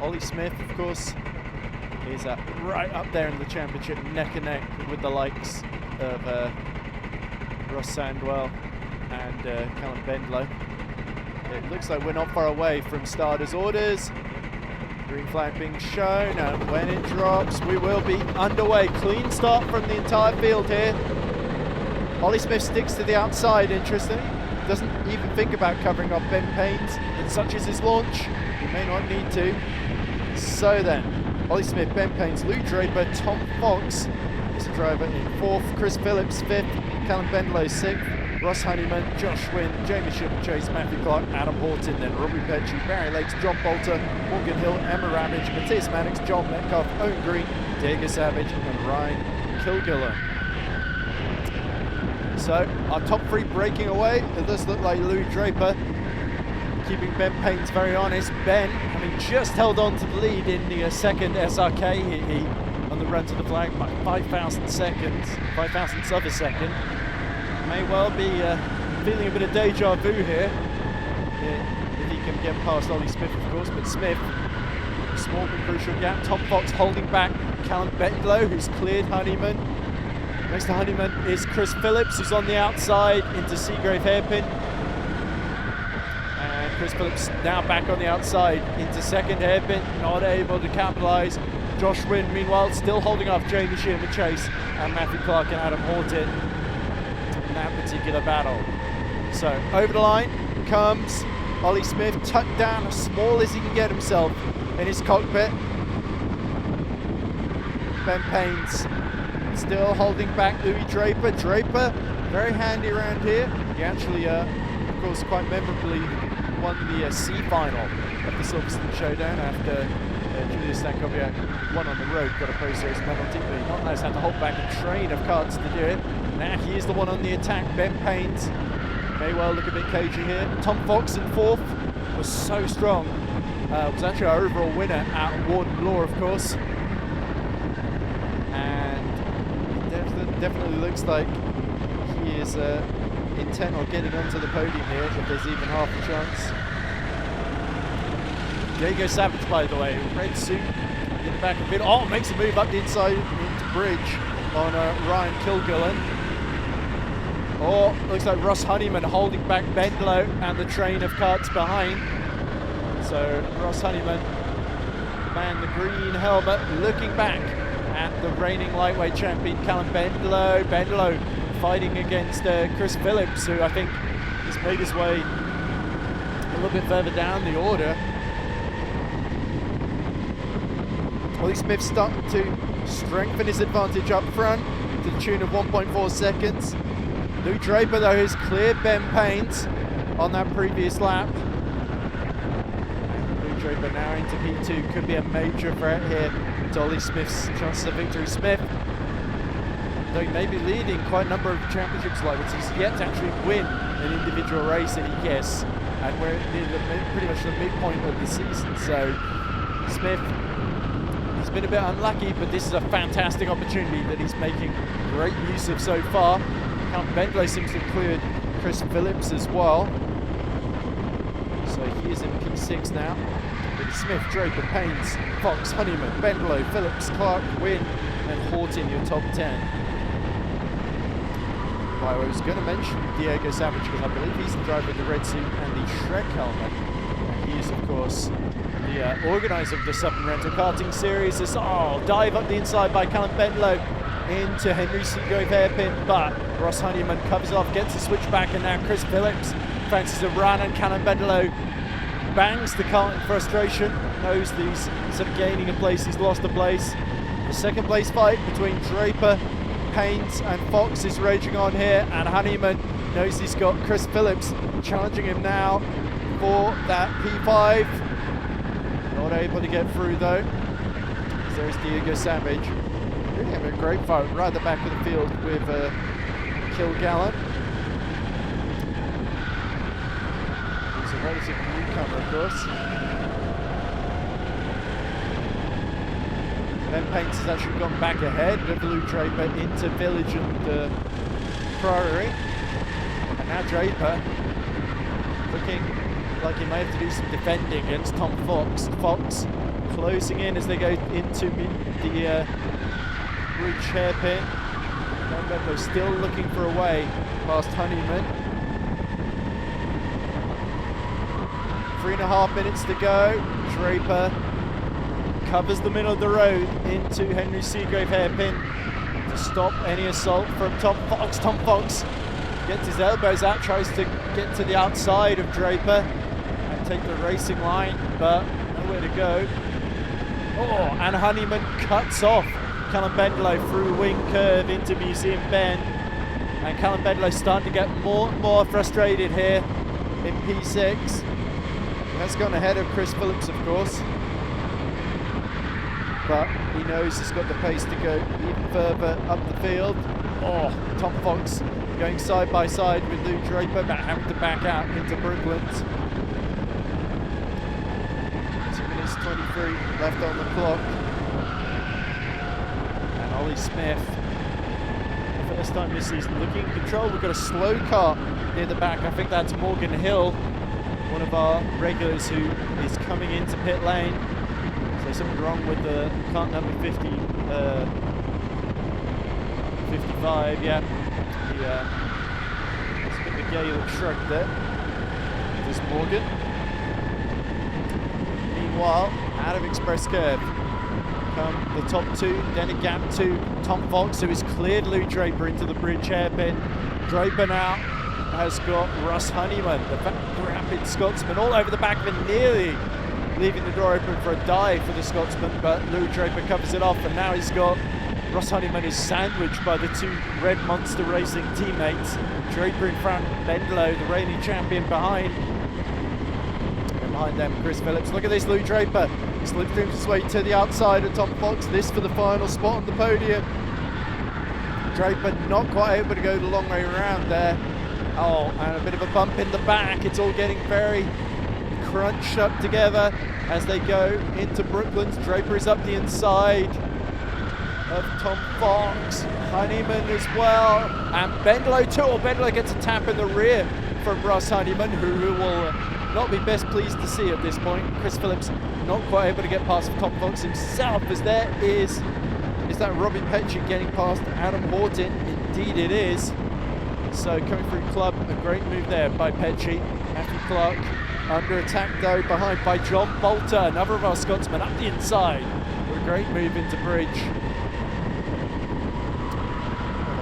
Ollie Smith, of course, is right up there in the championship, neck and neck with the likes of Ross Sandwell and Callum Bendlow. It looks like we're not far away from starters' orders. Green flag being shown, and when it drops, we will be underway. Clean start from the entire field here. Ollie Smith sticks to the outside, interestingly. Doesn't even think about covering up Ben Paynes, and such is his launch. He may not need to. So then, Ollie Smith, Ben Paynes, Lou Draper, Tom Fox is the driver in fourth, Chris Phillips fifth, Callum Bendlow sixth, Ross Honeyman, Josh Wynn, Jamie Chase, Matthew Clark, Adam Horton, then Robbie Petrie, Barry Lakes, John Bolter, Morgan Hill, Emma Ramage, Matthias Mannix, John Metcalf, Owen Green, Diego Savage, and Ryan Kilgillen. So our top three breaking away. It does look like Lou Draper keeping Ben Paynes very honest. Ben, having just held on to the lead in the second SRK heat on the run to the flag by 5,000 seconds, 5,000ths of a second. May well be feeling a bit of deja vu here, if he can get past Ollie Smith, of course. But Smith, small but crucial gap. Tom Fox holding back Callum Bendlow, who's cleared Honeyman. Next to Honeyman is Chris Phillips, who's on the outside into Seagrave Hairpin. And Chris Phillips now back on the outside into second hairpin, not able to capitalise. Josh Wynn, meanwhile, still holding off Jamie Chase and Matthew Clark and Adam Horton in that particular battle. So over the line comes Ollie Smith, tucked down as small as he can get himself in his cockpit. Ben Paynes still holding back Louis Draper. Draper, very handy around here. He actually, of course, quite memorably won the C final of the Silverstone Showdown after Julius Stankowiak won on the road, got a post-race penalty, but he not nice, had to hold back a train of karts to do it. Now he is the one on the attack. Ben Paynes may well look a bit cagey here. Tom Fox in fourth was so strong. Was actually our overall winner at Warden Law, of course. Definitely looks like he is intent on getting onto the podium here, if there's even half a chance. Diego Savage, by the way, red suit in the back of it. Oh, makes a move up the inside into bridge on Ryan Kilgillen. Oh, looks like Ross Honeyman holding back Bendlow and the train of karts behind. So Ross Honeyman, the man in the green helmet, looking back at the reigning lightweight champion Callum Bendlow. Bendlow fighting against Chris Phillips, who I think has made his way a little bit further down the order. Ollie Smith starting to strengthen his advantage up front to the tune of 1.4 seconds. Lou Draper, though, has cleared Ben Paynes on that previous lap. Lou Draper now into P2, could be a major threat here to Ollie Smith's chances of victory. Smith, though he may be leading quite a number of championships like this, he's yet to actually win an individual race in EKS, and we're near pretty much the midpoint of the season. So Smith, he's been a bit unlucky, but this is a fantastic opportunity that he's making great use of so far. Callum Bendlow seems to have cleared Chris Phillips as well. So he is in P6 now. With Smith, Draper, Paynes, Fox, Honeyman, Bendlow, Phillips, Clark, Wynn, and Horton, your top 10. Well, I was going to mention Diego Savage because I believe he's the driver of the red suit and the Shrek helmet. And he is, of course, the organiser of the Southern Rental Karting Series. This dive up the inside by Callum Bendlow into Henry Seagrave hairpin, but Ross Honeyman covers off, gets a switch back, and now Chris Phillips fancies a run, and Callum Bendlow bangs the kart in frustration, knows that he's sort of gaining a place, he's lost a place. The second place fight between Draper, Paynes and Fox is raging on here, and Honeyman knows he's got Chris Phillips challenging him now for that P5. Not able to get through though. There's Diego Savage. Really having a great fight right at the back of the field with Kilgallen. He's a relative newcomer, of course. Ben Paynes has actually gone back ahead with Lou Draper into Village and Priory. And now Draper looking like he may have to do some defending against Tom Fox. Fox closing in as they go into the bridge hairpin. Bendlo still looking for a way past Honeyman. 3.5 minutes to go. Draper covers the middle of the road into Henry Seagrave hairpin to stop any assault from Tom Fox. Tom Fox gets his elbows out, tries to get to the outside of Draper and take the racing line, but nowhere to go. Oh, and Honeyman cuts off Callum Bendlo through wing curve into Museum Bend. And Callum Bendlo starting to get more and more frustrated here in P6. That's gone ahead of Chris Phillips, of course. But he knows he's got the pace to go even further up the field. Oh, Tom Fox going side by side with Lou Draper, but having to back out into Brooklands. 2 minutes 23 left on the clock. And Ollie Smith, first time this season, looking in control. We've got a slow car near the back. I think that's Morgan Hill, one of our regulars who is coming into pit lane. So something wrong with the cart number 55, yeah. It's a bit of a Gaelic shrug there. There's Morgan. Meanwhile, out of Express Curve come the top two, then a gap to Tom Fox, who has cleared Lou Draper into the bridge hairpin. Draper now has got Russ Honeyman, the rapid Scotsman, all over the back of him, nearly leaving the door open for a dive for the Scotsman, but Lou Draper covers it off, and now he's got Russ Honeyman is sandwiched by the two Red Monster Racing teammates. Draper in front, Bendlo, the reigning champion, behind. And behind them, Chris Phillips. Look at this, Lou Draper slipped his way to the outside of Tom Fox. This for the final spot on the podium. Draper not quite able to go the long way around there. Oh, and a bit of a bump in the back. It's all getting very crunched up together as they go into Brooklands. Draper is up the inside of Tom Fox, Honeyman as well, and Bendlo too. Bendlo gets a tap in the rear from Russ Honeyman, who will not be best pleased to see at this point. Chris Phillips not quite able to get past Tom Fox himself, as there is that Robbie Petchey getting past Adam Horton. Indeed it is. So coming through club, a great move there by Petchey. Matthew Clark under attack though, behind by John Bolter, another of our Scotsmen up the inside. What a great move into bridge.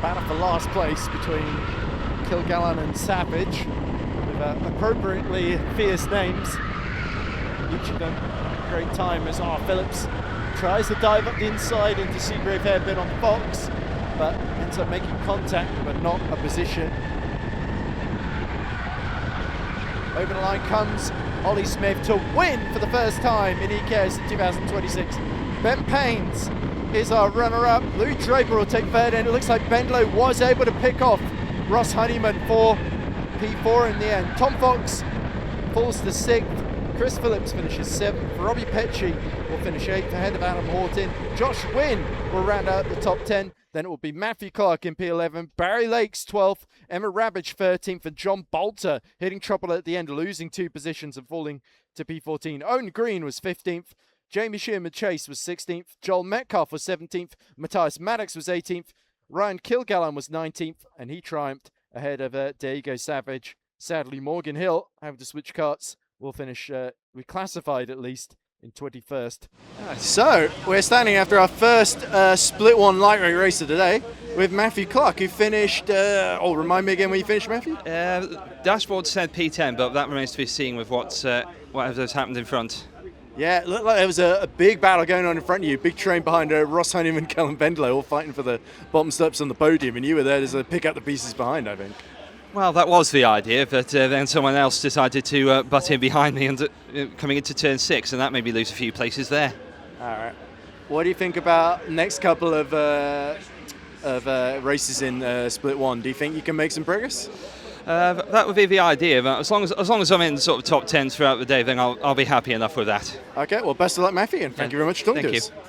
Battle for last place between Kilgallen and Savage, with appropriately fierce names. Each of them great time as Phillips tries to dive up the inside into Seagrave hairpin on Fox, but ends up making contact, but not a position. Over the line comes Ollie Smith to win for the first time in EKS in 2026. Ben Paynes is our runner-up. Lou Draper will take third, and it looks like Bendlo was able to pick off Russ Honeyman for P4 in the end. Tom Fox falls to 6th. Chris Phillips finishes 7th. Robbie Petchey will finish 8th ahead of Adam Horton. Josh Wynn will round out the top 10. Then it will be Matthew Clark in P11, Barry Lakes 12th, Emma Rabbage 13th, and John Bolter hitting trouble at the end, losing 2 positions and falling to P14. Owen Green was 15th. Jamie Shearman Chase was 16th, Joel Metcalf was 17th, Matthias Maddox was 18th, Ryan Kilgallen was 19th, and he triumphed ahead of Diego Savage. Sadly, Morgan Hill, having to switch carts, will finish, reclassified at least, in 21st. So, we're standing after our first Split 1 lightweight race of the day with Matthew Clark, who finished, remind me again when you finished, Matthew? Dashboard said P10, but that remains to be seen with whatever's happened in front. Yeah, it looked like there was a big battle going on in front of you. Big train behind Ross Honeyman and Callum Bendlo all fighting for the bottom steps on the podium, and you were there to pick up the pieces behind, I think. Well, that was the idea, but then someone else decided to butt in behind me and coming into turn 6, and that made me lose a few places there. All right. What do you think about next couple of races in Split 1? Do you think you can make some progress? That would be the idea, but as long as I'm in sort of top 10 throughout the day, then I'll be happy enough with that. Okay, well, best of luck, Matthew, and thank you very much for talking to us. Thank you.